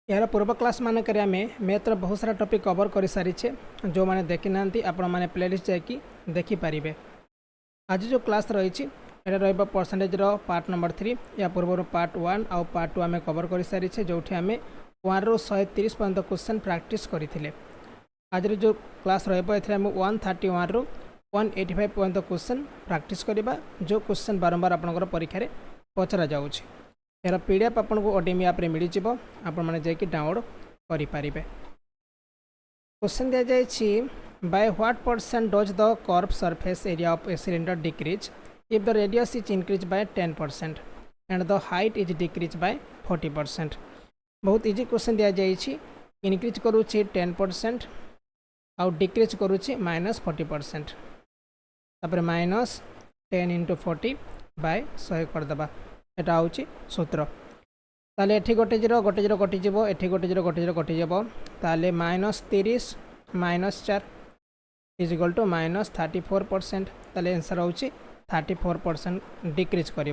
यार पूर्व क्लास मानक आम मैथ्र बहुत सारा टॉपिक कवर कर सारी जो मैंने देखी ना आपण मैंने प्लेलिस्ट जाकि देखिपारे। आज जो क्लास रही है परसेंटेज पार्ट नंबर 3 या पूर्व पार्ट 1 आउ पार्ट 2 आम कवर कर सारी जो आम 1 ରୁ 130 पर्यंत क्वेश्चन प्रैक्टिस करते। आज जो क्लास रही 131 ରୁ 185 पर्यंत क्वेश्चन प्रैक्टिस करवा जो क्वेश्चन बारंबार आपंकर परीक्षा पचरा जाऊँगी। यार पीडीएफ आपको ओडीएम ऐप मिल जाए आपण मैंने जाकि डाउनलोड करें। क्वेश्चन दि जाए bye what percent does the curve surface area of a cylinder decrease if the radius is increase by 10% and the height is decrease by 40%। बहुत इजी क्वेश्चन दि जाए increase करुच्ची 10% आउ decrease करुच्ची -40%। तापर -10 × 40 बाय 100 करदे एटा हूँ सूत्र। ताले एठी गोटे जीरो कटिज एठी गोटे जीरो कटिज ताले -30 -4 इज इक्वल टू -34%। ताले आंसर हूँ 34% डिक्रीज कर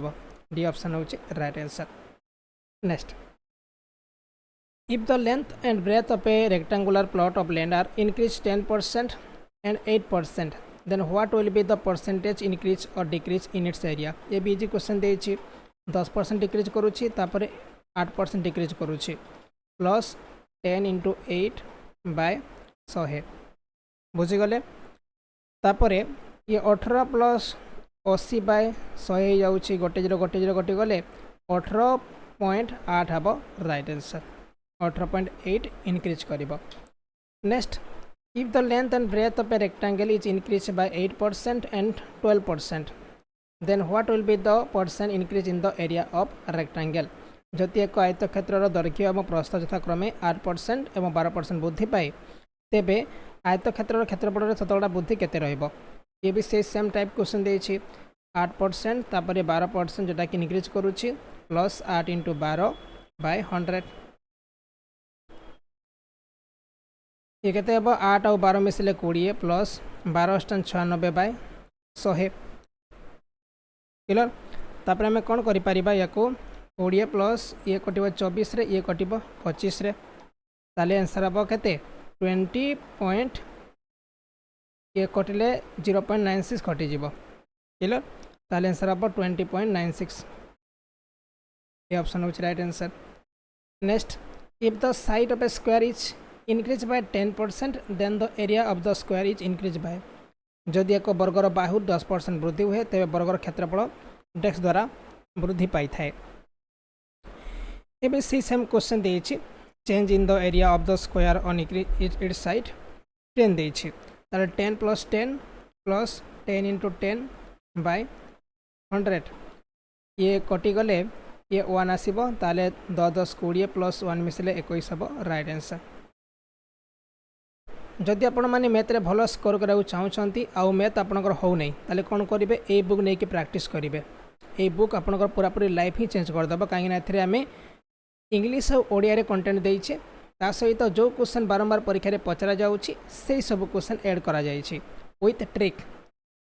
डी ऑप्शन हूँ right answer. Next, if the length and breadth of a rectangular plot of land are increase 10% and 8% then what will be the percentage increase और decrease in its area. ये भी easy question देछि 10% decrease करुच्ची 8% decrease करुच्ची plus 10 × 8 by 100 बुझीगले। तापर ये 18 plus 80 bye 100 जाऊँगी गोटे जीरो कटिगले 18.8 हम राइट आंसर 18.8 इनक्रीज कर। Next, if the length and breadth of a rectangle is increase by 8% and 12% then what will be the percent increase in the area of rectangle. जदि एक आयतक्षेत्र दैर्घ्य और प्रस्थ यथाक्रमे 8% और 12% वृद्धि पाए तेबे आयतक्षेत्र क्षेत्रफल शतकड़ा वृद्धि केते रहिबो। ये भी से सेम टाइप क्वेश्चन देछि 8% तापर 12% जोटा कि इंक्रीज करुच्ची प्लस 8 × 12 बाय 100 ये केते हेबो 8 और 12 मिसले 20 प्लस 12 * 96 बाय 100 क्लियर। तापर आम कौन करिपरिबा या 20 प्लस ये कटिबो 24 रे ये कटिबो 25 रे ताले आंसर हम केते 20 ये कटिले 0.96 कटिजिबो क्लियर। ताले आंसर हम 20.96 ये ऑप्शन होच right answer. Next, if the side of a square is increase by 10% then the area of the square is increase by. जदि एक वर्गर बाहु 10% वृद्धि हुए तेरे वर्गर क्षेत्रफल डेक्स द्वारा वृद्धि पाई थाए। एबे सी सेम क्वेश्चन देछि change in the area of the square on its side 10 देछि ताले 10 प्लस 10 प्लस 10 × 10 बाय 100 ये कटिगले ये 1 आसीबो ताले 10 20 प्लस 1 मिसले 21 हम राइट आंसर। जदि आपण मैंने मैथ्रे भल स्कोर कराया चाहूँगी आउ मैथ आपंकर हो नहीं ताले कौन करेंगे ये बुक नहीं कि प्रैक्टिस करेंगे। ये बुक आपंकर पूरापूरी लाइफ ही चेंज करदेव कहीं आम इंग्लिश और ओडिया कंटेंट देचे ता सहित जो क्वेश्चन बारंबार परीक्षा पचरा जाऊँगी से सब क्वेश्चन ऐड करा जाइए विथ ट्रिक।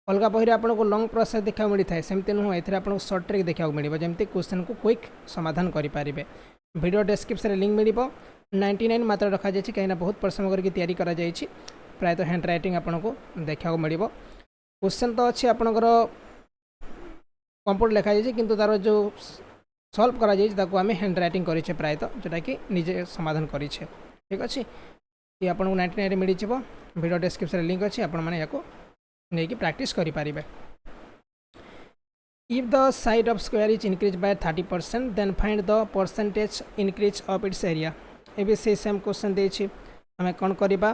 अलग बही आपको लंग प्रोसेस देखा मिलता है सेमती नुह ये आपको सर्ट ट्रिक देखा मिले जमी क्वेश्चन को क्विक समाधान करेंगे। वीडियो डिस्क्रिप्शन लिंक मिल 99 मात्र रखा जाए कहीं बहुत परिश्रम करके प्रायतः हैंड राइटिंग आपको देखा मिल। क्वेश्चन तो अच्छी आपंकर कंप्यूटर लिखा जाए कि तार जो सल्व करा आम हैंड राइटिंग करें प्रायतः जोटा कि निजे समाधान करें ठीक अच्छे। ये आपको 99 मिल जाए वीडियो डिस्क्रिप्शन लिंक अच्छी आपको प्रैक्टिस करें। If the side of square is increased by 30% then find the percentage increase of its area। ये भी से सेम क्वेश्चन देछि हमें कौन करिबा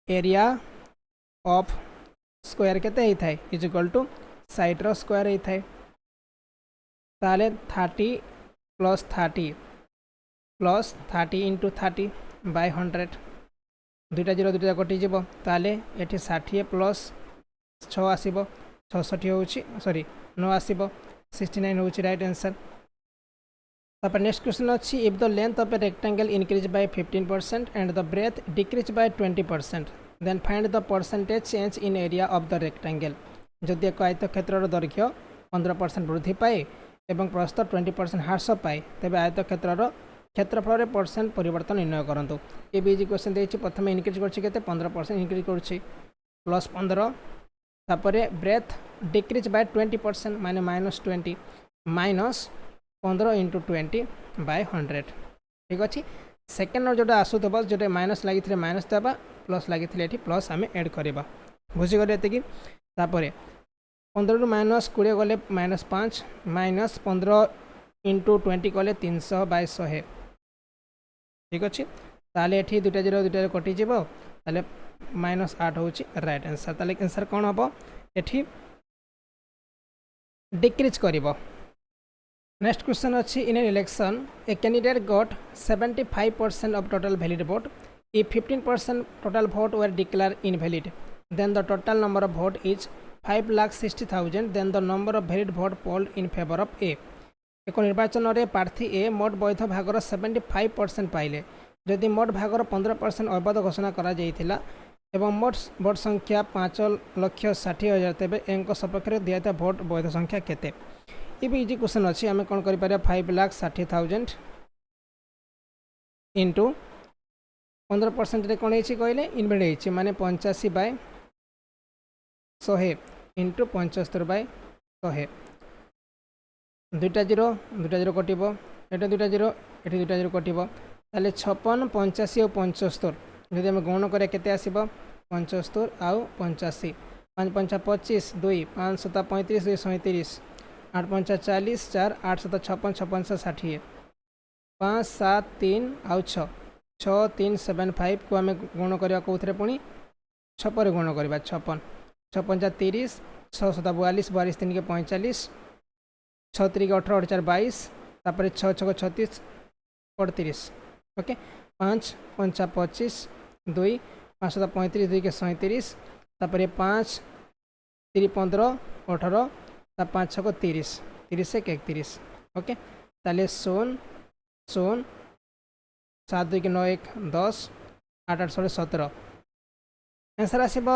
एरिया ऑफ स्क्वायर केते ही थाए इज इक्वल टू साइड रो स्क्वायर ही थाए ताले 30 प्लस 30 प्लस 30 × 30 बाय 100 दुईटा जीरो दुईटा कटिजिबो ताले एठी 60 प्लस 6 आसीबो 66 होउछि सॉरी 9 आसीबो 69 होउछि राइट आंसर। तापर नेक्स्ट क्वेश्चन अच्छी if the length of a rectangle increase by 15% and the breadth decrease by 20% then find the percentage change in area of the rectangle. जदि एक आयतक्षेत्र दैर्घ्य 15% वृद्धि पाए और प्रस्थ 20% ह्रास पाए तेज आयतक्षेत्र क्षेत्रफल परसेंट परिवर्तन निर्णय करंतु ये भी इजी क्वेश्चन देछि प्रथम इनक्रीज करछि केते 15% इनक्रीज करछि प्लस 15 तापरे ब्रेथ डिक्रीज बाय 20% माने -20 माइनस 15 इंटू 20 बाय 100 ठीक अच्छे सेकेंड जोटा आसूब जो माइनस लगी माइनस देवा प्लस लगी प्लस आम एड करवा बुझीगले ये तापर 15 रु माइनस 20 गले -5 माइनस 15 इंटू 20 गले 300 बाय 100 ठीक अच्छे ताले ये दुटा जीरो दुटा कटिज ताले -8 हूँ राइट आंसर ताले आंसर कौन हम ये डिक्रीज कर नेक्स्ट क्वेश्चन अच्छी इन an election a candidate got 75% of total valid vote if 15% total vote were declared invalid then the total number of vote is 5,60,000 then the number of valid vote polled in favor of A एक निर्वाचन में प्रार्थी ए मोट वैध भागर 75% पाइले जदि मोट भागर 15% अवैध घोषणा करा जाइथिला एवं मोट भोट संख्या 5,60,000 तेबे एंक सपक्ष दिया भोट वैध संख्या केते ये भी इजी क्वेश्चन अच्छी आम कौन कर 5,60,000 इंटू 15% कौन है कहले इनवेड माने 85 बाय 100 इंटू 75 बाय 100 दुटा जीरो कटिब एटा दुटा जीरो ये दुटा जीरो कटिब ताले 56 85 और 75 जदि आम गण करा केते आसीबो 75 आउ 85 5 5 25 2 5 7 35 2 37 8 5 40 4 8 7 56 56 60 5 7 3 आउ 6 6 3 7 5 को आम गुण करवा कौन पुणी 6 पर गुण करवा 56 6 5 30 6 7 42 42 3 के 45 6 3 के 18 4 22 तापर 6 6 36 38 ओके 5 5 25 2 5 7 35 2 के 37 तापर 5 3 15 18 5 6 30 30 1 31 ओके ताले 0 0 7 2 के 9 1 10 8 8 16 17 आंसर आसब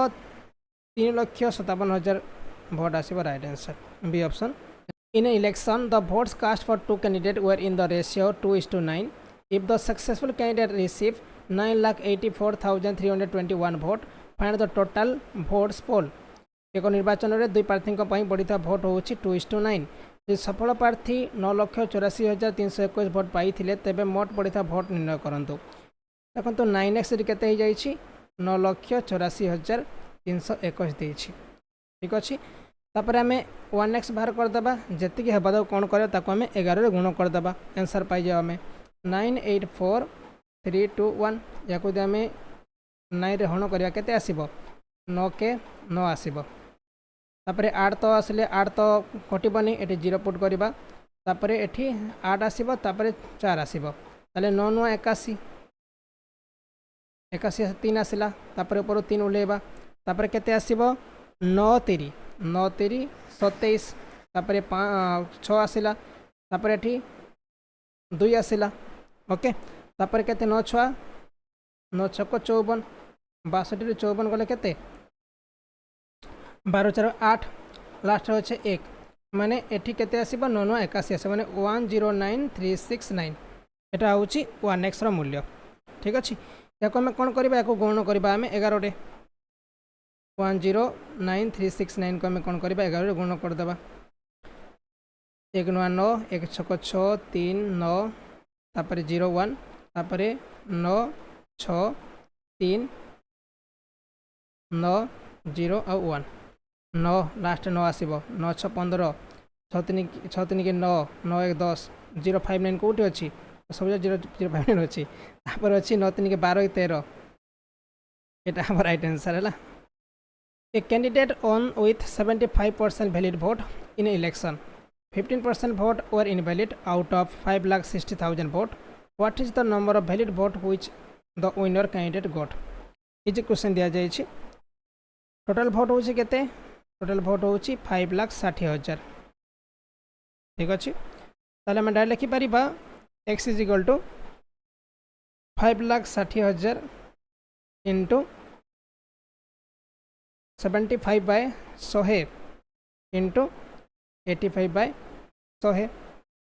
3,57,000 भोट आसब right answer B option in election the votes cast for two candidates were in the ratio 2:9 if the successful candidate received 9,84,321 vote find the total votes poll एक निर्वाचन में दुई प्रार्थी बढ़ी भोट हूँ 2:9 जो सफल प्रार्थी 9,84,321 भोट पाई तेज मोट बढ़ी भोट निर्णय करूँ देखो 9x केते 9,84,321 ठीक अच्छे तापर आम 1x बाहर करदे जी हेबा कौन कर 11 गुण करदे आंसर पाई जाओ आम 9,84,321 या आम 9 रे हण करवा केते आसीबो 9 के 9 आसीबो तापर 8 तो आसिले 8 तो कटबनी ये 0 पुट करवा तापर ये 8 आसीबो तापर 4 आसीबो ताले 9 9 81 81 3 आसिला तापर ऊपर 3 उलेबा तापर केते आसीबो 9 3 9 3 27 तापर 6 आसिला तापर ये 2 आसिला ओके तापर केते 9 6 9 6 को 54 62 54 गले केते 12 4 8 लास्ट अच्छे 1 माने एठी केते आसीबो 9 9 81 आसे माने 109369 एटा होची 1x रो मूल्य ठीक अछि याको हम कोन करबा याको गुण करबा हम 11 रे 109369 को हम कोन करबा 11 रे गुण कर देबा 1 9 9 1 6 6 3 9 तापर 0 1 तापर 9 6 3 9 0 और 1 9 लास्ट 9 आसीबो 9 6 15 6 3 के 9 9 1 10 059 कोठी अछि सब 059 अछि तापर अछि 9 3 के 12 13 एटा हमर राइट आंसर हैला a candidate on with 75% valid vote in election 15% vote were invalid out of 5,60,000 vote. What is the number of valid vote which the winner candidate got? Is question दिया जाइए टोटल भोट हूँ केते total vote हूँ 5,60,000 ठीक अच्छे ताले मैं direct लिखिपर x is equal to 5,60,000 into 75/100 into 85/100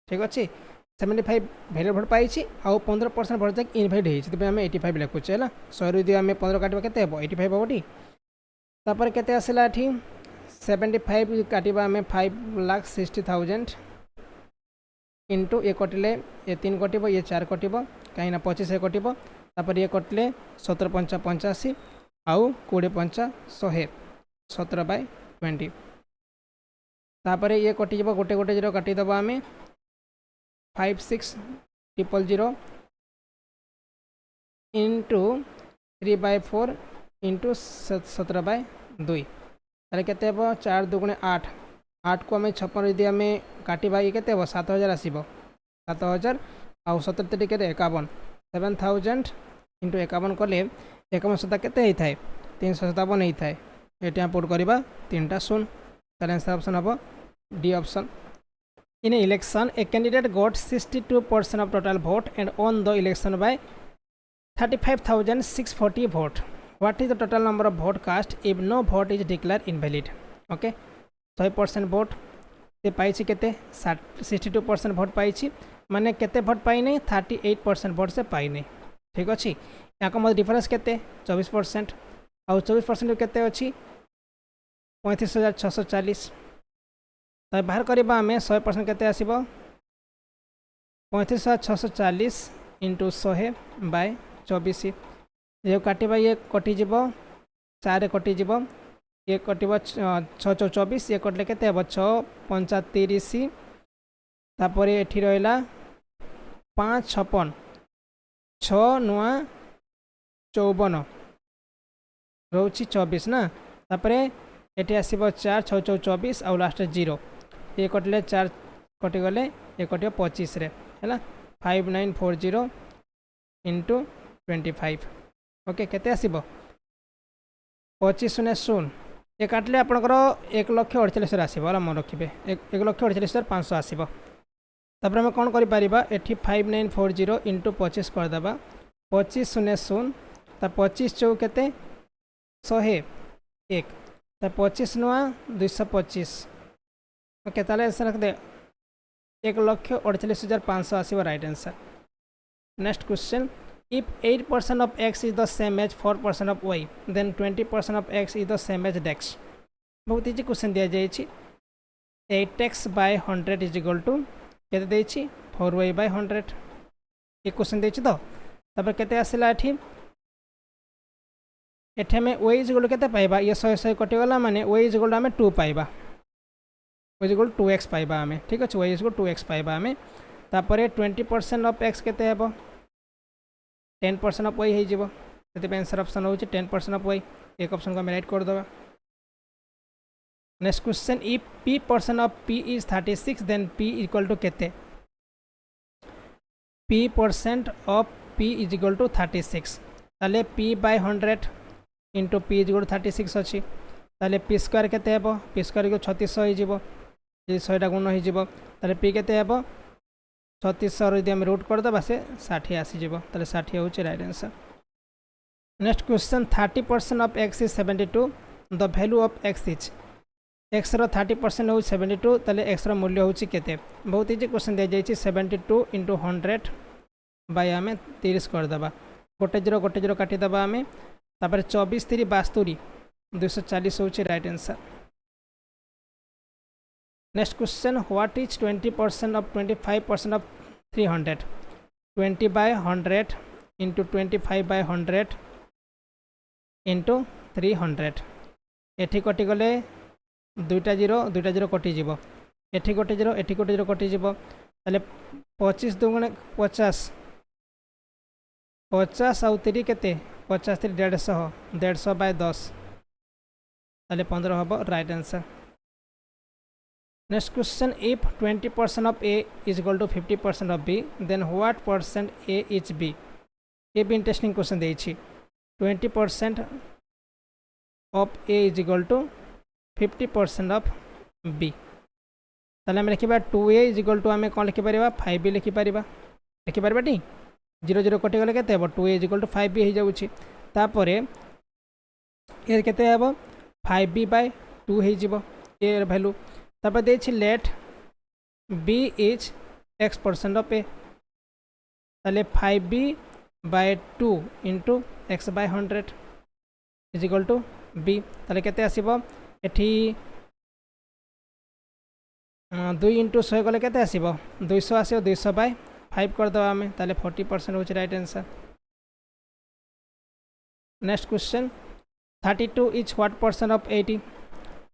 ठीक अच्छे 75 भैर भोट पाई आउ 15% भोट जाक इनभैलिड होती आम 85 लिखुचे है 100 रु आम 15 काटा के 85 हेटी तापर के आसला ये 75 काटा आम 5,60,000 इंटू ये कटिले ये 3 कटो ये 4 कटो कहीं 25 कटो तापर ये कटिले 17 पंचा 85 आउ 20 पंचा 100 17/20 तापर ये कटिज गोटे गोटे जीरो काटिदेव आम 56,000 इंटू 3/4 इंटू 17/2 तारे के 4 दुगुणे 8 8 को आम 56 यदि आम काटा ये के 7,000 आसब 7,000 आउ 17 के 51 7,000 इंटू 51 कले 51 सता के 357 होता है ये आम पुट करवा 3टा 0 तार आंसर ऑप्शन हम D option. In an election, a candidate got 62% of total vote and won the election by 35,640 vote. What is the total number of vote cast if no vote is declared invalid? Okay, 100% vote से पाई केते 62% vote पाई माने केते vote पाई नहीं 38% vote से पाई नहीं ठीक अच्छे या मध्य डिफरेंस केते 24% आउ 24% केते अच्छी 35,640 तो बाहर करवा आम 100% केते आसीब 35,640 इंटू 100/24 जो काटिबा ये कटिज 4 कटिज ये कटिब 6 ये कटले केते हम 6 पंचा 30 तापर ये रहा 5 56 6 नुआ 54 रोची 24 ना तापर ये आसब 4 6 24 आउ लास्ट 0 ये कटिले 4 कटिगले ये कट 25 है 5940 इंटू 25 ओके केते आसीब 25,0 ये काटिले आपंकर 1,48,000 आसब मन रखिए 1,48,500 आसब तापर आम कौन करें ये 5940 इंटू 25 करदे 25,0 25 चौ के 101 25 नुआ 225 ओके ताले आंसर रख दे 1,48,500 आसब right answer. Next question if 8% of x is the same as 4% of y then 20% of x is the same as x बहुत इजी क्वेश्चन दिया जाइए 8x by 100 is equal to केते देछि 4y by 100 ये question देछि तो तब केते आसला एठी में y इज इक्वल केते पाइबा ये 100 कटिगला माने y इज इक्वल आम 2 पाइबा y इज इक्वल 2x पाइबा आम ठीक अच्छे y इज इक्वल 2x पाइबा आम तापर 20% ऑफ x केते हेबो 10% ऑफ y हे जिवो सेते आंसर ऑप्शन होची 10% ऑफ y एक ऑप्शन को हम राइट कर दबा। Next question if p% of p is 36 then p equal to केते p% of p is equal to 36 ताले p by 100 into p is equal 36 अच्छी ताले p स्क्वायर केते हेबो p स्क्वायर को 3600 हो जिवो जे 100टा गुण हो जिवो ताले p केते हेबो 3600 यदि हम रूट करदे से 60 आसीजिवो ताले 60 होची right answer. Next question 30% of x is 72 the value of x is x रो 30% हो 72 ताले x रो मूल्य होची केते बहुत इजी क्वेश्चन दे जाइछि 72 इंटू 100 बाय आम 30 करदे गोटे जीरो काटी दबा आम तापर 24 3 72 240 होची right answer. Next question what is 20% of 25% of 300 20 by 100 into 25 by 100 into 300 एठी कटिगले दुईटा जीरो कटिज एठी गोटे जीरो कटिज ताले 25 दुगुणे 50 50 आउ 3 केते 50 3 150 150 by 10 ताले 15 हम right answer. Next question if 20% of a is equal to 50% of b then what percent a is b ये भी इंटरेस्टिंग क्वेश्चन देछि 20% of a is equal to 50% of b ताले हम लिखिबा 2a इज इक्वल टू आम कौन लिखिपर 5b लिखिपर T zero zero कटिगले केते हेबो 2a is equal to 5b हो जाउछि तापर ये केते हेबो 5b by 2 हो जिवो ए वैल्यू तापर देछि let b is x% of a ताले 5b/2 into x/100 is equal to b ताले केते आसीबो एठी 2 इंटू 100 गले केते आसीबो 200 आसीबो 200/5 कर दबा हमें ताले 40% होची right answer. Next question 32 is what percent of 80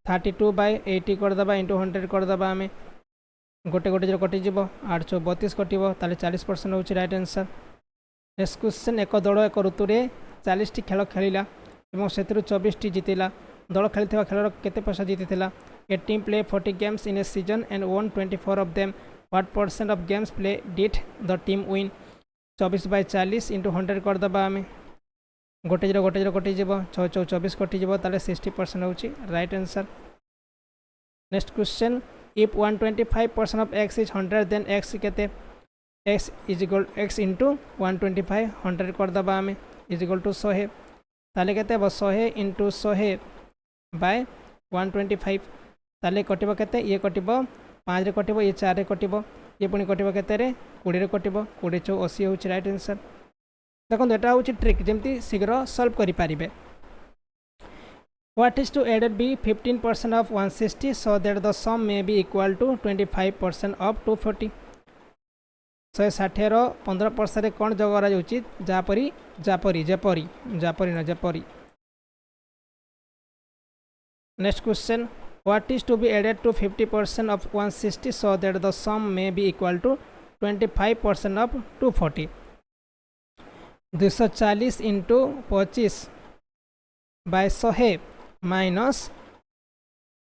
32/80 कर दबा इंटू 100 कर दबा हमें गोटे गोटे जो कटि जीव 8 चौ 32 कटिबो ताले 40% होची राइट आंसर। नेक्स्ट क्वेश्चन एक दल एक ऋतु रे 40 टी खेल खेलिला एवं सेतिरु 24 टी जीतिला दल खेलिथिबा खेलर केते पैसा जीतिथिला a team play 40 games in a season and won 24 of them what percent of games play did the team win 24/40 into 100 कर दबा हमें गोटे जीरो कटि जीव 6 चौ 24 कटि जीव ताले 60% होची right answer. Next question if 125% of x is 100 then x केते x is equal x into 125 100 कर दबा हमें इज इक्वल टू 100 ताले केते 100 इंटू 100/125 ताले कटिबो केते ये कटिबो 5 रे कटिबो ये 4 रे कटिबो ये पुणी कटिबो केते रे 20 रे कटिबो 20 चौ 80 होची राइट आंसर। देखो एटा होची ट्रिक जेमती शीघ्र सॉल्व करि पारिबे। What is to added be 15% of 160 so that the sum may be equal to 25% of 240 160 रो 15% रे कोन जगरा जाउची जापरी जापरी जेपरी जापरी न जेपरी। Next question what is to be added to 50% of 160 so that the sum may be equal to 25% of 240 240 into 25/100 minus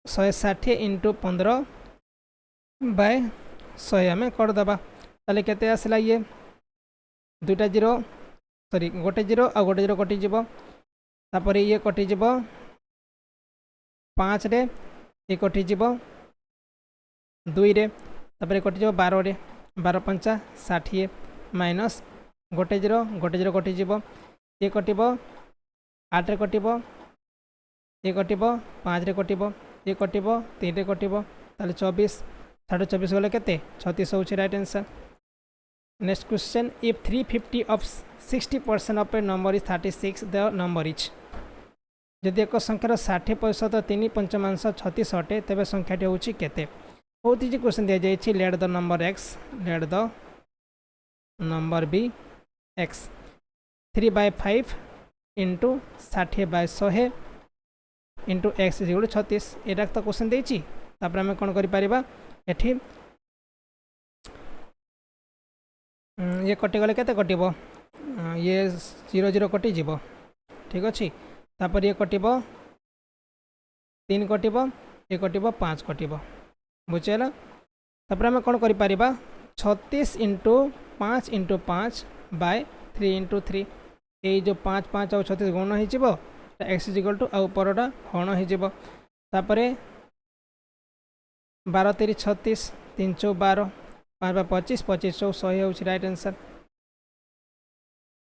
160 into 15/100 आम करदे ताले केते आसला ये दुईटा जीरो सॉरी गोटे जीरो आ गोटे जीरो कटिज तापर ये कटिज 5 रे ये कटिज 2 रे तापर कटिज 12 रे 12 पंचा 60 माइनस गोटे जीरो कटिज ये कटिब 8 रे कटिब ये कटिब 5 रे कटिब ये कटिब 3 रे कटिब ताले 24 साढ़े 24 गले केते 36 होची right answer. Next question if 350 of 60% of A number is 36 the number is जदि एक संख्यार 60% 3 पंचमांश 36 अटे तेबे संख्याटी होची केते बहुत इजी क्वेश्चन दिया जायछि let the number x let the number be x 3/5 into 60/100 into x is 36 एटा तो क्वेश्चन देछि तापर हम कोन करि परिबा एठी ये कटि गले केते कटिबो ये 0 0 कटि जीवो ठीक अछि तापर ये कटिबो 3 कटिबो ये कटिबो 5 कटिबो बुझेला तापर हम कोन करि परिबा 36 इंटू 5 इंटू 5/3 इंटू 3 ये जो 5 5 और 36 गुण हो जीवो x इज इक्वल टू आ ऊपरटा हण हो जीवो तापर 12 3 36 3 चौ 12 5 25 25 चौ 100 होची राइट आंसर।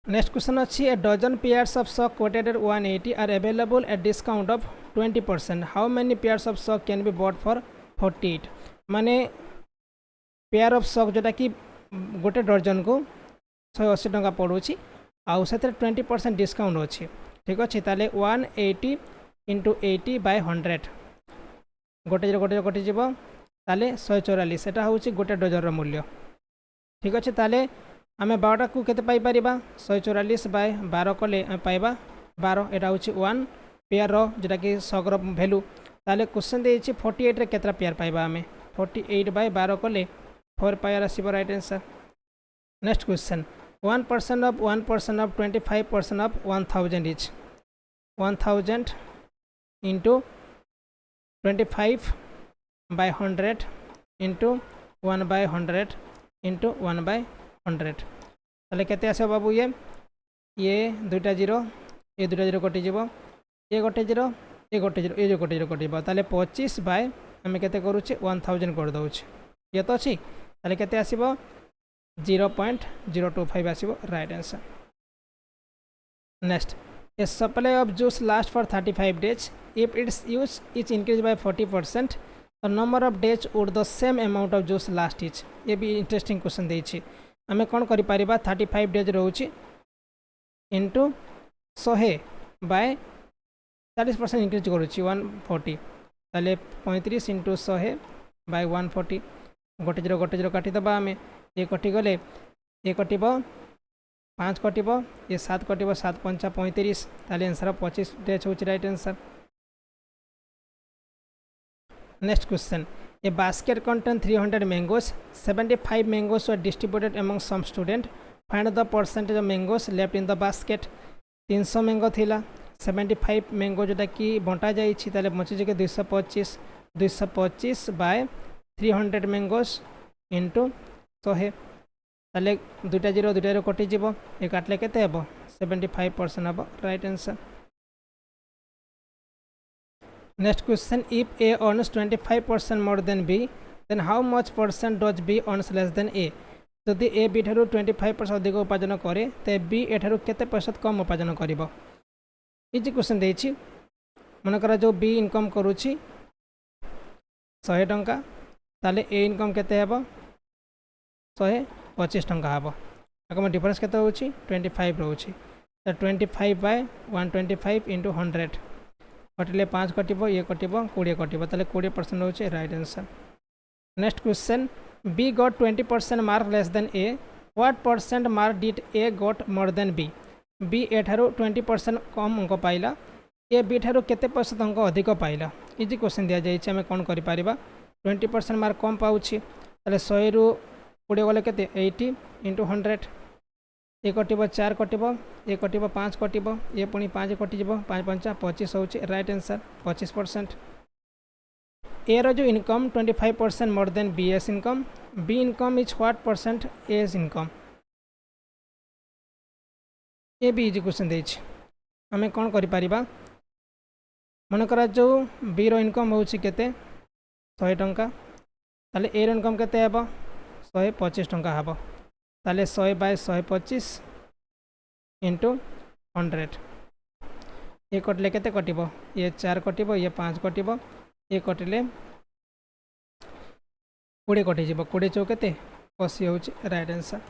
नेक्स्ट क्वेश्चन अच्छी a dozen pairs of sock quoted at 180 are available at discount of 20%. How many pairs of sock can be bought for 48 माने पेयर ऑफ सॉक जोटा कि गोटे डजन को 180 टंका पड़ुछि आउ से 20% डिस्काउंट अच्छी ठीक अच्छे ताले 180 इंटू 80/100 गोटे गोटे कटिज ताले 144 सेटा हूँ गोटे डजन मूल्य ठीक अच्छे ताले आम 12 को केते पाई परिबा 144/12 कले पाइबा 12 एटा हूँ 1 पेयर जोटा कि सगर भैल्यू ताले क्वेश्चन दे 48 रे केतरा पेयर पाइबा आम 48/12 कले 4 पायर आसीबो right answer. Next question 1% of 1% of 25% of 1000 is 1000 into 25/100 into 1/100 into 1/100 ताले केते आसे बाबू ये दुईटा जीरो ये दुईटा जीरो कटि जीवो ये गोटे जीरो ये गोटे जीरो ये जो गोटे जीरो कटिबो ताले 25 बाय आम केते करूचे 1000 कर दउचे ये तो अछि ताले केते आसीबो 0.025 आसीबो right answer. Next a supply of juice last for 35 days if its use is increase by 40% the number of days would the same amount of juice last is. ये भी इंटरेस्टिंग क्वेश्चन देछि। आमे कोन करि परिबा 35 डेज रहउछि into 100 by 40% increase करुछि 140 ताले 35 इंटू 100 बाय 140 गोटे जीरो काटिदेबा आमे ये कटिगले ये कटिब 5 कटिब ये 7 कटिब 7 पंचा 35 ताले आंसर 25 डेज होछि right answer. Next question a basket contain 300 mangoes 75 mangoes were distributed among some student find the percentage of mangoes left in the basket. 300 mango थिला 75 मैंगो जोटा कि बंटा जाइए बची के 225 बाय 300 मैंगोज इंटू 100 ताले दुटा जीरो कटिज ये काटले के 75% हम right answer. Next question if A earns 25% more than B then how much percent does B earns less than A. जदि ए बी ठारू 25% अधिक उपार्जन करे तो बी ए ठारू केते प्रतिशत कम उपार्जन करिवो। इजी क्वेश्चन देछि मनकर जो बी इनकम करुछि 100 टंका ताले ए इनकम केते हेबो 125 टंका हेबो। आगम डिफरेंस केते होछि 25 रहउछि तो 25 बाय 125 इंटू 100 कटिले 5 कटिबो ये कटिबो 20 कटिबो ताले 20% होछि right answer. Next question B got 20% mark less than A what percent mark did A got more than B. B A ठारू 20% कम अंक पाइला ए बी ठारू केते प्रतिशत अंक अधिक पाइला। इजी क्वेश्चन दिया जाइए आम कौन करि परिबा 20% मार्क कम पाउछि ताले 100 रु 20 गले केते 80 इंटू 100 ये कटिब 4 कटिब ये कटिब 5 कटिब ये पुणी 5 कटिज 5 पंचा 25 होछि राइट आंसर 25%। ए रो जो income 25% more than B's income B income is what percent as income. ये भी इजी क्वेश्चन देछि आमे कौन करि परिबा मनकर जो बी रो इनकम होछि केते 100 टंका ताले ए रो इनकम केते हेबो 125 टंका हेबो ताले 100 बाय 125 इंटू 100 ये कटले केते कटिबो ये 4 कटिबो ये 5 कटिबो ये कटिले 20 कटिजिबो 20 चौ केते 80 होछि right answer.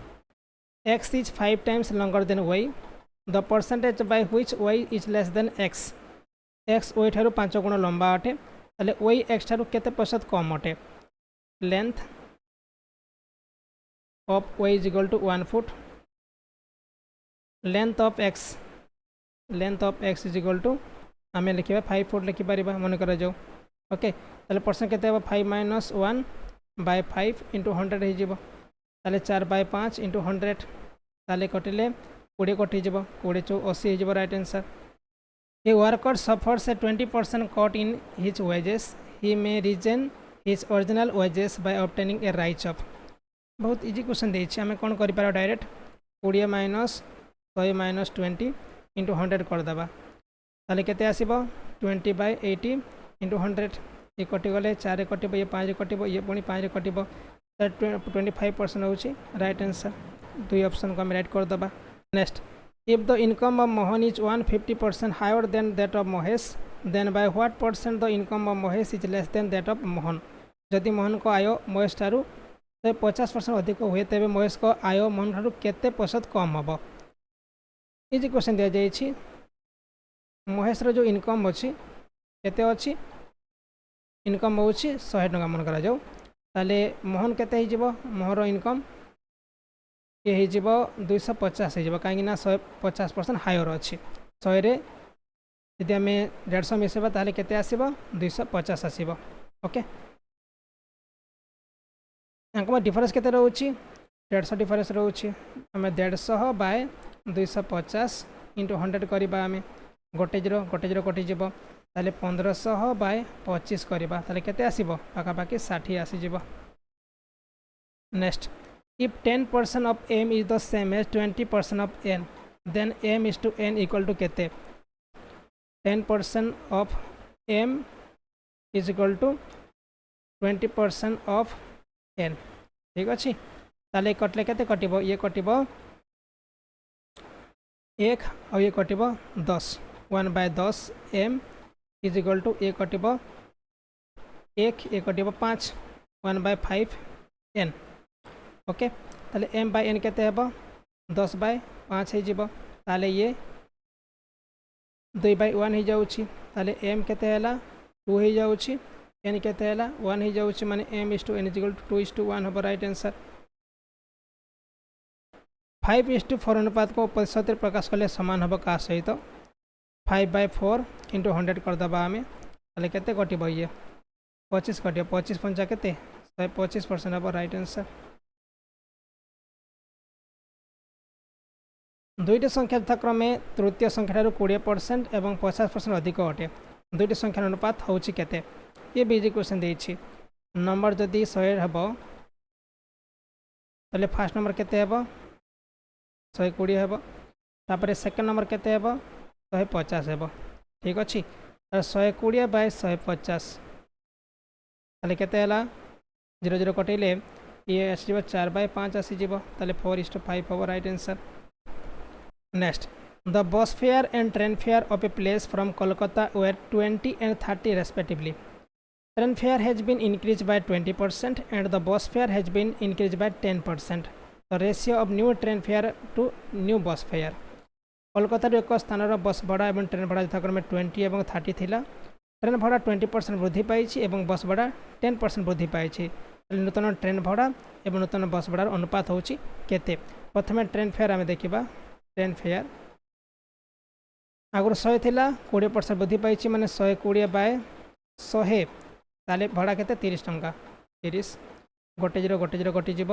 x is 5 times longer than y the percentage by which y is less than x x y ठारू 5 गुण लंबा अटे ताले y x ठारू केते प्रतिशत कम अटे। Length of y is equal to 1 foot length of x is equal to आमे लिखिबा 5 फुट लिखि परिबा मन कर जाओ ओके ताले परसेंट केते हेबा 5 - 1 बाय 5 इंटू 100 हो जिवो ताले 4 बाय 5 इंटू 100 ताले कटिले 20 कटिज 20 चौ 80 हो right answer. A worker suffers a 20% cut in his wages he may regain his original wages by obtaining a rise of. बहुत इजी क्वेश्चन देछि आमे कोन करि पारो डायरेक्ट 20 माइनस 100 - 20 इंटू 100 करदेबा ताले केते आसीबो 20 बाय 80 इंटू 100 ये कटिगले 4 कटिब ये 5 कटिब ये पुणी 5 कटिब 25% होछि राइट आंसर। दुई ऑप्शन को हम राइट करदेबा। नेक्स्ट if the income of Mohan is 150% higher than that of Mahesh then by what percent the income of Mahesh is less than that of Mohan. जदि मोहन को आय महेश ठारू 50% अधिक हुए तेबे महेश को आय मोहन ठारू केते प्रतिशत कम हम। इजी क्वेश्चन दिया जाइए महेश रो जो इनकम अच्छी केते अच्छी इनकम होछि 100 टंका मन करा जाऊ ताले मोहन केते ही जिवो मोहर इनकम ये ही जिवो 250 ही जिवो काहे ना 150% हायर अछि 100 रे यदि आम 150 मिसेबा ताले केते आसीबो 250 आसीबो ओके। यहाँ डिफरेंस केते रहउछि 150 डिफरेंस रहउछि आम 150 बाय 250 इंटू 100 करबा आम गोटे जीरो कटिजिब ताले 1500 बाय 25 करबा ताले केते आसीबो पाखापाखि 60 आसीजिबो। नेक्स्ट if 10% of m is the same as 20% of n then m is to n equal to केते 10% of m is equal to 20% of n ठीक अच्छे ताले कटले केते कटिबो ये कटिबो 1 और ये कटिबो 10 1/10 m इज इक्वल टू ए कटिबो 1 1 कटिब 5 1/5 n ओके ताले m बाय n केते हेबो 10/5 हे जिवो ताले ये 2/1 हे जाउछि ताले m केते हला 2 हे जाउछि n केते हला 1 हे जाउछि माने m is to n is equal to 2 is to 1 हबो राइट आंसर 5:4 अनुपात को प्रतिशत प्रकाश कले समान हम क्या सहित 5/4 इंटू 100 करदे आम ताले केते कटिब ये 25 कटिब 25 पंचा केते 125% हम राइट आंसर दुईटी संख्या यथाक्रमे तृतीय संख्या 20% एवं 50% अधिक अटे दुईटी संख्यार अनुपात होउछि केते ये भी क्वेश्चन देछि नंबर जदि 100 हेबो ताले फर्स्ट नंबर केते हेबो 120 हेबो तापर सेकंड नंबर केते हेबो 150 हेबो ठीक अछि 120 बाय 150 ताले केते हला 0 कटेले ये आसीबो 4/5 आसीजिबो ताले 4:5 हेबो right answer next the bus fare and train fare of a place from Kolkata where 20 and 30 respectively train fare has been increased by 20% and the bus fare has been increased by 10%. The ratio of new train fare to new bus fare. Kolkata एक स्थान बस भाड़ा और train भाड़ा यथाक्रमे 20 और 30 थिला train भाड़ा 20% वृद्धि पाई और बस भाड़ा 10% वृद्धि पाई नूतन ट्रेन भाड़ा और नूतन बस भाड़ार अनुपात होची केते प्रथम ट्रेन फेयर आम देखा ट्रेन फेयर आगुरी 100 थिला 20% वृद्धि पाई माने 120 बाय 100 ताले भाड़ा केते 30 टंका 30 गोटे 0 कटिजिब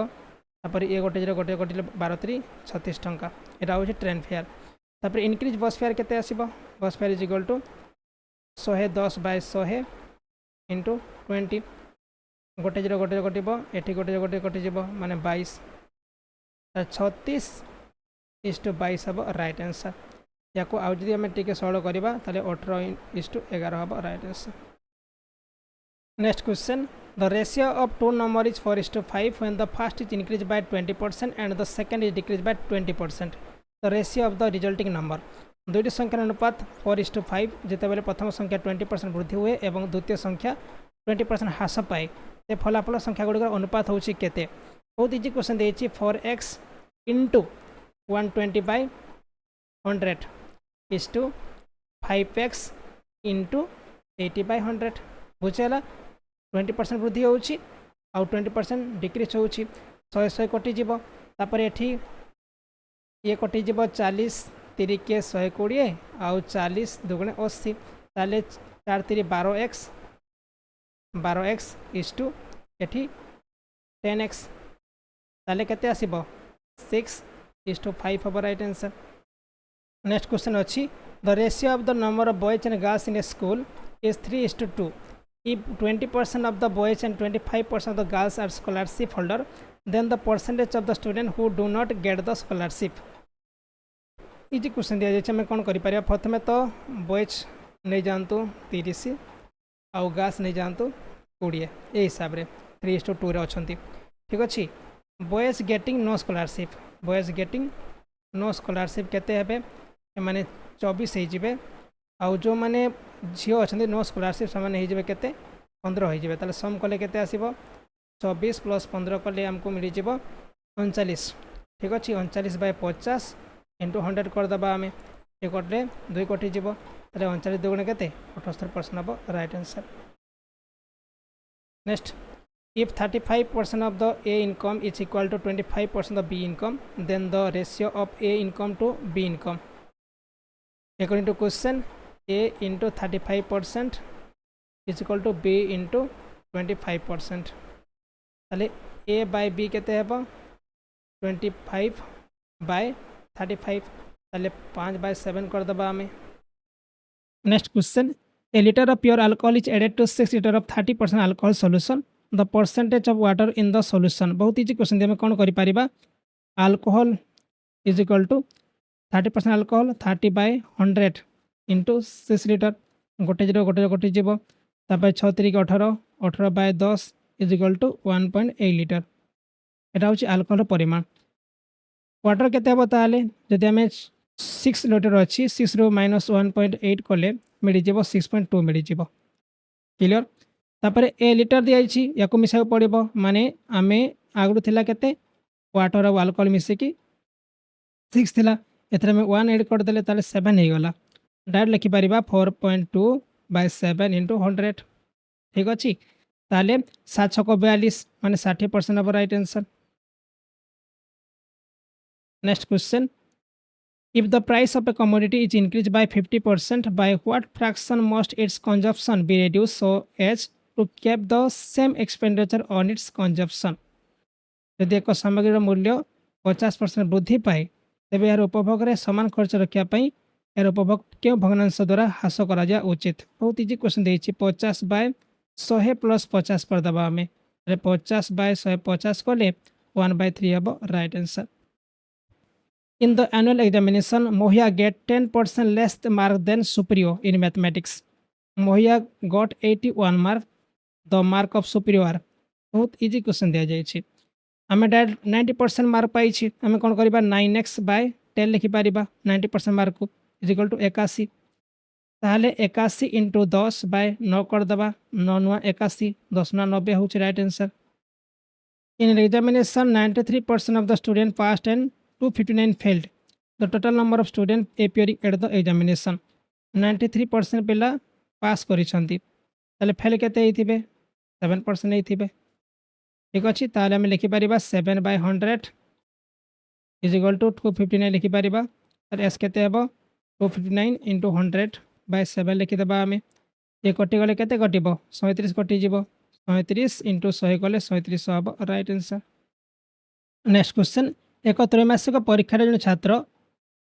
तापर ये गोटे 0 कटिले 12 36 टंका यहाँ हूँ ट्रेन फेयर तापर इनक्रीज बस फेयर केते आसीबो bus fare is equal to 110 by 100 into 20 गोटे 0 कटिब एठी गोटे कटिजिब माने 22 36:22 हम राइट आंसर या आउ जदि आम टे सरल करवा 18:11 हम right answer next question the ratio of two number is 4:5 when the first is increased by 20% and the second is decreased by 20%. The ratio of the resulting number दुईटी संख्यार अनुपात 4:5 जितेबाला प्रथम संख्या 20% वृद्धि हुए और द्वितीय संख्या 20% ह्रास पाए ते फलाफल संख्या गुड़िक अनुपात होची केते बहुत इजी क्वेश्चन देछि 4x into 120/100 is to 5x into 80/100 बुझेगा 20% वृद्धि होउछि आउ 20% डिक्रीज होउछि 100 कटिजिब तापर एठी ये कटिजिब 40 3 के 120 आउ 40 2 80 ताले 4 3 12x इज टू एठी 10x ताले केते आसीबो 6:5 हम राइट आंसर नेक्स्ट क्वेश्चन अच्छी the ratio of the number of boys and girls in A school is 3:2 if 20% of the boys and 25% of the girls are scholarship holder then the percentage of the student who do not get the scholarship easy question दिया जाए कौन करें प्रथम तो boys नहीं जातु 30 आउ girls नहीं जातु 20 ये हिसाब से 3:2 अच्छा ठीक अच्छे boys getting no scholarship boys getting no scholarship केते हेबे माने 24 हो आउ जो मैंने झील अच्छा नो स्कॉलरशिप से केते 15 हो सम कले केते आसीबो 24 + 15 कले आमको मिल जाव 39 ठीक अच्छे 39/50 इंटू 100 करदे आम ये कटे 2 कटिज 39 2 केते 78% हम right answer next if 35% of the A income is equal to 25% of B income then the ratio of A income to B income according to question A into 35% is equal to B into 25% ताले A by B केते हेबो 25/35 ताले 5/7 कर दबा हमें next question a liter of pure alcohol is added to 6 liter of 30% alcohol solution the percentage of water in the solution बहुत easy question हमें कौन करि परिबा alcohol is equal to 30% alcohol 30/100 into 6 litre गोटे 0 कटिज 6 3 18 18/10 इज इक्वल टू 1.8 लिटर यहाँ हूँ alcohol परिमाण water केते हम ताले जदि आम 6 लिटर अच्छी 6 रू -1.8 कले मिल 6.2 मिल क्लियर तापर ए लिटर दिखाई या मिसा पड़ो माने आम आगु थिला केते वाटर और अल्कोहल मिसेकी 6 थिला एथरे में 1 ऐड करदेले ताले 7 हो गला डायरेक्ट लिखिपर 4.2 बाय 7 इंटू 100 ठीक अच्छे ताले 7 छक 42 माने 60% of right answer. Next question if the price of a commodity is increased by 50% by what fraction must its consumption be reduced so as to keep the same expenditure on its consumption यदि एक सामग्री मूल्य 50% वृद्धि पाए तेज यार उपभोग में समान खर्च रखापी यार उपभोग क्यों भग्नांश द्वारा ह्रास करा उचित बहुत इजी क्वेश्चन देती 50 बाय 100 प्लस 50 करदे आम 50 बाय 150 कले 1/3 हम right answer. In the annual examination, Mohia get 10% less mark than superior in mathematics. Mohia got 81 mark, the mark of superior. बहुत इजी क्वेश्चन दिया जाए आम डायरेक्ट 90% मार्क पाई आम कौन करवा 9x बाय 10 लिखिपर 90% मार्क को इजिकल टू 81 ताहले 81 इंटू 10 बाय 9 करदे 9 नुआ 81 10 नुआ 90 हूँ right answer. In examination 93% of the student past and 259 failed. The total number of students appearing at the examination 93% पिला पास करिसंती ताले फेल केते हिथिबे 7% हिथिबे ठीक अछि ताले हम लिखि परिबा 7 by 100 इज इक्वल टू 259 लिखि परिबा और एस केते हेबो 259 into 100 by 7 लिखि देबा हमें ये कटि गले केते कटिबो 37 कटि जिवो 37 into 100 गले 37 हबो राइट आंसर। नेक्स्ट क्वेश्चन एक त्रैमासिक परीक्षार जो छात्र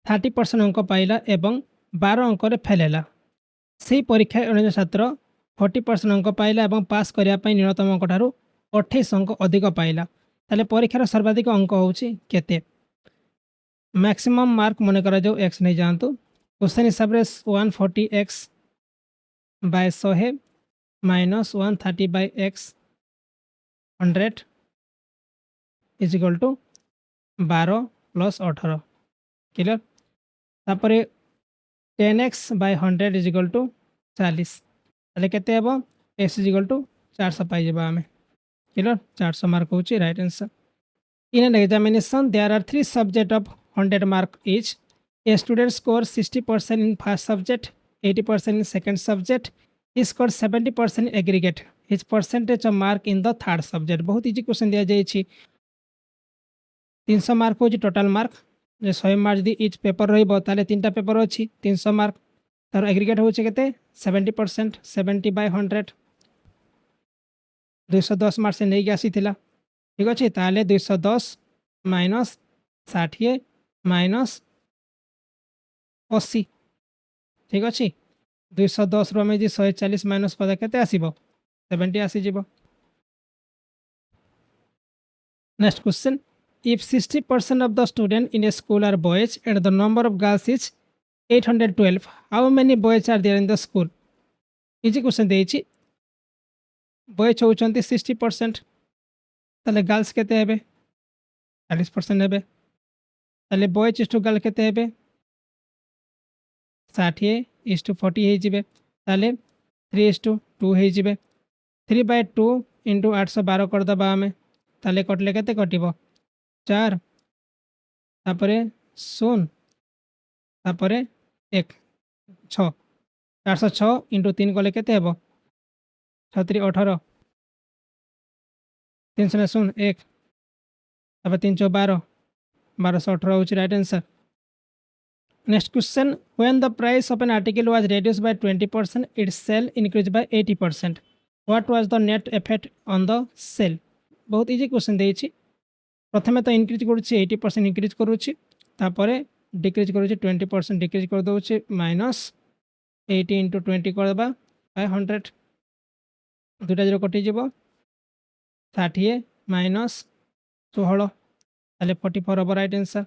30% अंक पाइला एवं 12 अंक फेल है से परीक्षा जो छात्र 40% अंक पाइला एवं पास करने न्यूनतम अंक ठार 28 अंक अधिक पाइला ताले परीक्षार सर्वाधिक अंक होची केते मैक्सिमम मार्क मन कर जो एक्स नहीं जातु क्वेश्चन हिसाब से 140x by 100 minus 130 by x 100 is equal to 12 plus 18 clear तापर 10x bye 100 is equal to 40 ताले केते हेबो x इज इक्वल टू 400 पाई जेबा हमें क्लियर 400 मार्क होची right answer. In an examination there are 3 subject of 100 mark each a student score 60% in first subject 80% in second subject he score 70% in aggregate his percentage of mark in the third subject बहुत easy question दिया जाइए 300 mark हो total mark 100 mark जब each paper रही तीन टा paper अच्छी 300 mark तार एग्रीगेट हो 70% 70 बाय 100 210 मार्क से नहीं आसी ठीक अच्छे ताले 210 माइनस 60 माइनस 80 ठीक अच्छे 210 रू जी 140 माइनस कदे केते आसीबो 70 आसीजिबो। Next question if 60% of the students in a school are boys and the number of girls is 812 how many boys are there in the school easy question देइछि boys होउचंती 60% ताले girls केते हेबे 40% हेबे ताले boys इस टू गर्ल केते हेबे 60 इस to 40 हे जिबे ताले 3 इस टू 2 हे जिबे 3/2 into 812 कर दबा हमें ताले कटले केते कटिबो 4 तापरे 0 तापरे 1 6 406 इंटू 3 कले केते हेबो 6 18 3 1 तापर 312 1218 होची right answer. Next question when the price of an article was reduced by 20% its sale increase by 80% what was the net effect on the sale बहुत इजी क्वेश्चन देइछि प्रथमे तो इनक्रीज करुच्ची 80% इनक्रीज करुच्ची तापरे डिक्रीज करुच्ची 20% डिक्रीज कर दउछि minus 80 into 20 करदेबा bye 100 दुटा zero कटि जीवो 60 minus 16 ताले 44 हम राइट आंसर।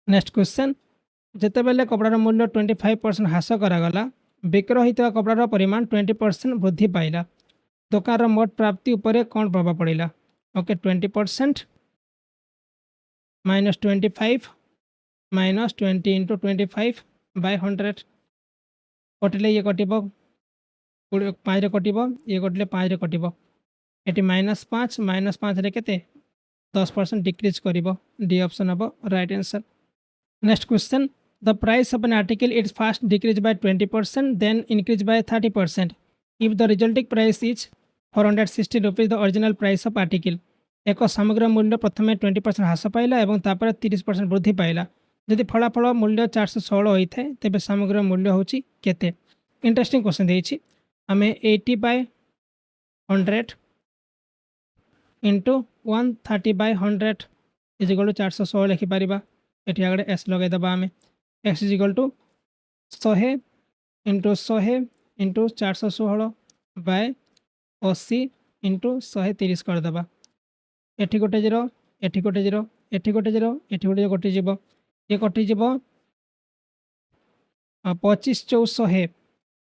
नेक्स्ट क्वेश्चन जितेबाला कपड़ार मूल्य 25% ह्रास करागला बिक्र होता कपड़ार परिमाण 20% वृद्धि पाइला दुकान मोट प्राप्ति उपरे कौन प्रभाव पड़ा okay 20% minus 25 minus 20 into 25 by 100 कटिले ये कटिब पाँच कटिब ये कटिले पाँच कटिब ये -5 रे केते 10% डिक्रीज करिब डी ऑप्शन हम right answer. Next question the price of an article is fast decrease by 20% then increase by 30% if the resulting price is 460 rupees the original price of article एक सामग्री मूल्य प्रथम 20% ह्रास पाइला और 30% वृद्धि पाइला जदि फलाफल मूल्य 416 होता है तेज सामग्री मूल्य हूँ केते। इंटरेस्टिंग क्वेश्चन देछि आमे 80/100 इंटू 130/100 इज इक्वल टू 416 लिखिपर ये आगे एस लगेदेबा आम x is equal to 100 into 100 into 416/80 into 130 करदेबा एटी गोटे जीरो एटी गोटे जीरो एटी गोटे जीरो एटी गोटे कटिज ये कटिज 25/400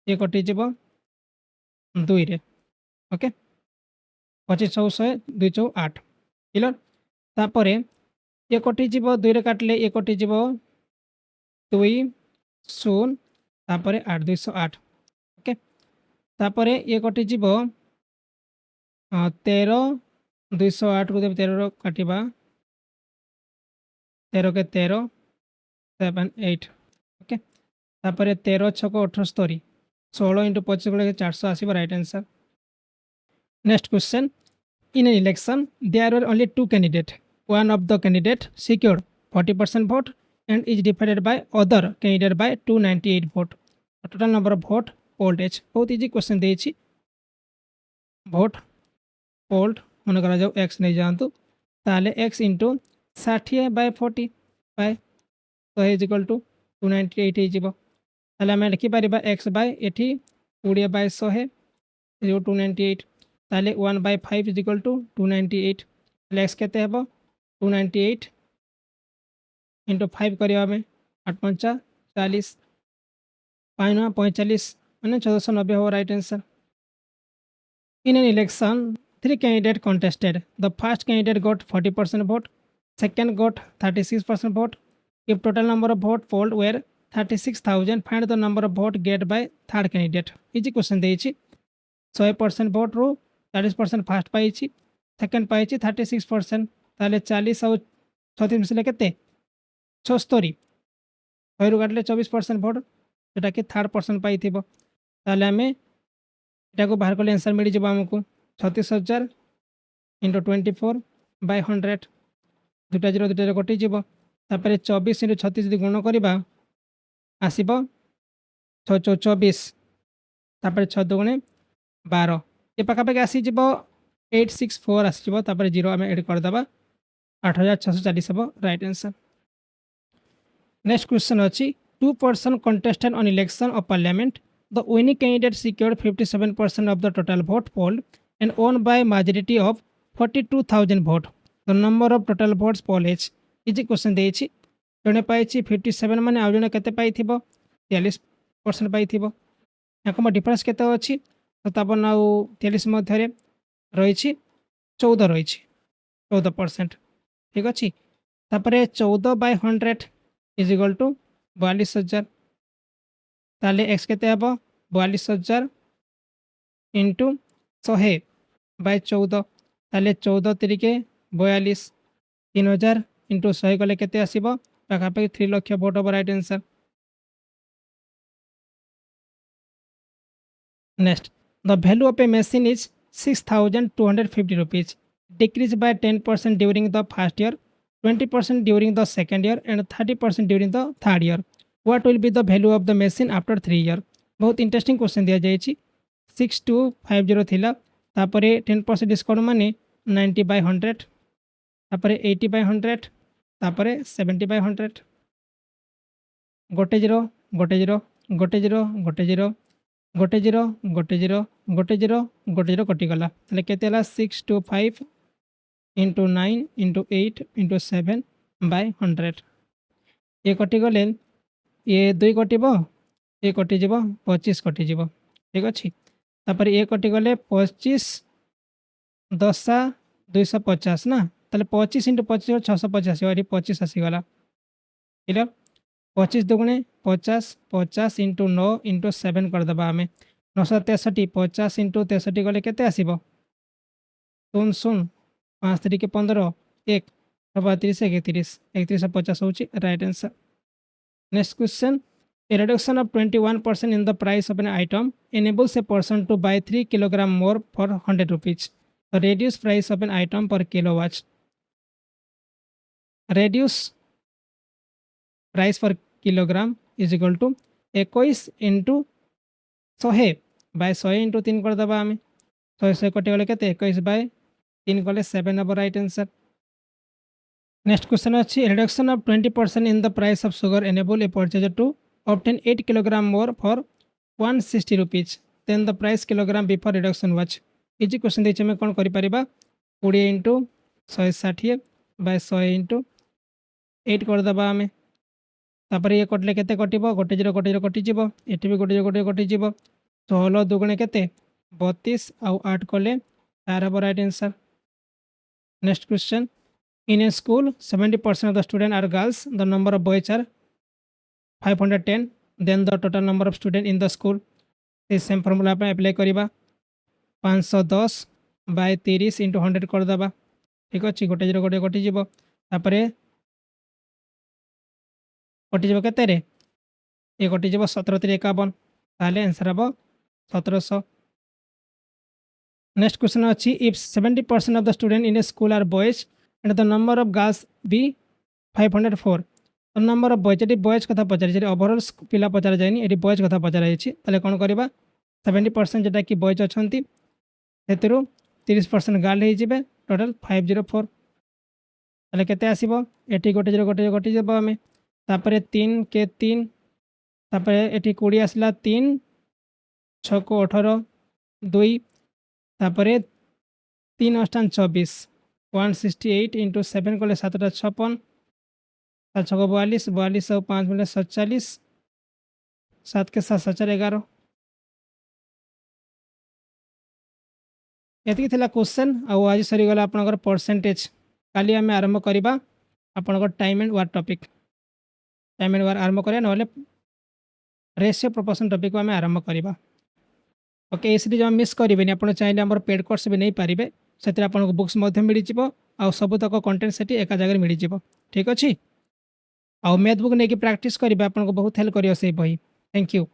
ये कटिज 2 रे ओके 25/400 2 चौ 8 क्लियर तापर ये कटिज 2 रे काटले ये कटिज 2 0 तापर 8 208 ओके तापर ये कटिज 13 208 को 13 काटिबा 13 के 13 7 8 ओके तापर 13 6 78 16 इंटू 25 को 400 आसब right answer. Next question in an election there were only two candidate one of the candidate secured 40% vote and is defeated by other candidate by 298 vote total number of vote polled h बहुत easy question देछि vote polled मन करा जाओ x नहीं जानतु ताले x into 60/40 bye तो is equal to 298 हो जिवो ताले हम लिखि परिबा x बाय एठी 20/100 इज 298 ताले 1/5 इज इक्वल टू 298 ताले x केते हेबो 298 इंटू 5 करिया में 8×5 40 5×9 45 मैंने 1490 हो right answer. In an election 3 candidates contested. The first candidate got 40% vote, second got 36% vote. If total number of vote polled were 36,000, find the number of vote get by third candidate. Easy question देछि 100% vote रो 40% fast पाइछि second पाइछि 36% ताले 40 और 36 मिसले केते 76 होइरु काटले 24% vote जेटा कि third person पाइथिबो ताले हमें एटा को बाहर करले आंसर मिल जिवो हमको 36,000 इंटू 24/100 दुटा जीरो कटि जीव तापर 24 इंटू 36 यदि गुण करवा आसब 6 24 तापर 6 दुगुणे 12 ये पाखापाखि आसीज 864 आसीज तापर जीरो आम एड करदे 8640 हम राइट आंसर। नेक्स्ट क्वेश्चन अच्छी 2 person contested on election of parliament. The winning candidate secured 57% of the total vote polled and won by majority of 42,000 vote. The number of total votes polled is easy question देछि जने पाइछि 57 माने आ जने केते पाइथिबो 43% पाइथिबो याकम difference केते अछि 57 आ 43 मध्ये रे रहिछि 14 रहिछि 14% ठीक अछि तापरे 14/100 इज इक्वल टू 42,000 ताले एक्स केते हेबो 42,000 इंटू 100/14 ताले 14 तिरिके 42 3,000 इंटू 100 कले केते आसीबो पाखापाखि 3 lakh vote over right answer. Next the value of A machine is 6,250 rupees decrease by 10% during the first year 20% during the second year and 30% during the third year what will be the value of the machine after 3 year. बहुत interesting question दिया जाइए 6250 थिला तापरे 10% discount माने 90/100 तापरे 80/100 तापरे 70/100 गोटे zero गोटे जीरो गोटे जीरो गोटे जीरो गोटे जीरो गोटे जीरो गोटे जीरो गोटे जीरो कटिगला ताले केते हला 625 इंटू 9 इंटू 8 इंटू 7/100 ये कटिगले ये 2 कटिब ये कटिज 25 कटिज ठीक अच्छे तापर ये कटिगले 25 10 250 ना ताले 25 इंटू 25 650 ये 25 आसीगला क्लियर 25 दुगुणे 50 50 इंटू 9 इंटू 7 करदे आम 963 50 इंटू 63 गले केते आसीबो 0 0 5 3 के 15 1 32 31 3150 होची right answer. Next question A reduction of 21% in the price of an item enables a person to buy 3 kilogram more for 100 rupees. The reduced price of an item per kilowatt. Reduce price per kilogram is equal to 21 into 100 by 100 into 3 कर दबा हमें 100 से कटे गले केते 21 by 3 गले 7 अब right answer. Next question अच्छी reduction of 20% in the price of sugar enable a purchaser to obtain 8 kilogram more for 160 rupees then the price kilogram before reduction was easy question देछि हम कोन करि परिबा 20 into 160 by 100 into 8 कर दबा हमें तापर ये कटले केते कटिबो गोटे जीरो कटि जीवो एठी भी गोटे जीरो कटि जीवो 16 दुगुणे केते 32 आउ 8 कले 4 अब right answer. Next question in A school 70% of the students are girls the number of boys are 510 then the total number of students in the school this same formula पे अप्लाई करिबा 510 bye 30 into 100 कर दबा ठीक अछि गोटे zero गोटे कटि जीवो तापरे कटि जीवो केते रे ए कटि जीवो 17 3 51 ताले आंसर हबो 1700। नेक्स्ट क्वेश्चन अछि if 70% of the students in a school are boys and the number of girls be 504 तो नंबर ऑफ बॉयज ये बॉयज कथा पचार ओवरऑल पिला पचार जाए ये बॉयज कथा पचार जाए कौन करवा 70% जोटा कि बॉयज अच्छा से 30% गर्ल हो टोटाल 504 ताले केते आसीबो एटी गोटे जीरो गोटे जब आम तापर 3 के 3 तापर एटी 20 आसला 3 6 को 18 2 तापर 3 8 24 168 इंटू 7 कले 7 56 7 6 42 42 और 5 मिले 47 7 के 7 7 11 ये क्वेश्चन आउ आज सरीगला आपंकर परसेंटेज काली आम आरंभ करवा आपंकर time and war topic time and वार आरंभ करा ना रेशियो प्रोपोर्शन टॉपिक आम आरंभ करवा ओके ये सीरीज हम मिस करेंगे आप चाहिए आम पेड कोर्स भी नहीं पारे से आपको बुक्स मिल जाव सबुतक कंटेंट से एक जगह मिल जाव ठीक अच्छे आउ मैथ बुक नहीं प्रैक्टिस करेंगे आपको बहुत हेल्प कर बही। Thank you.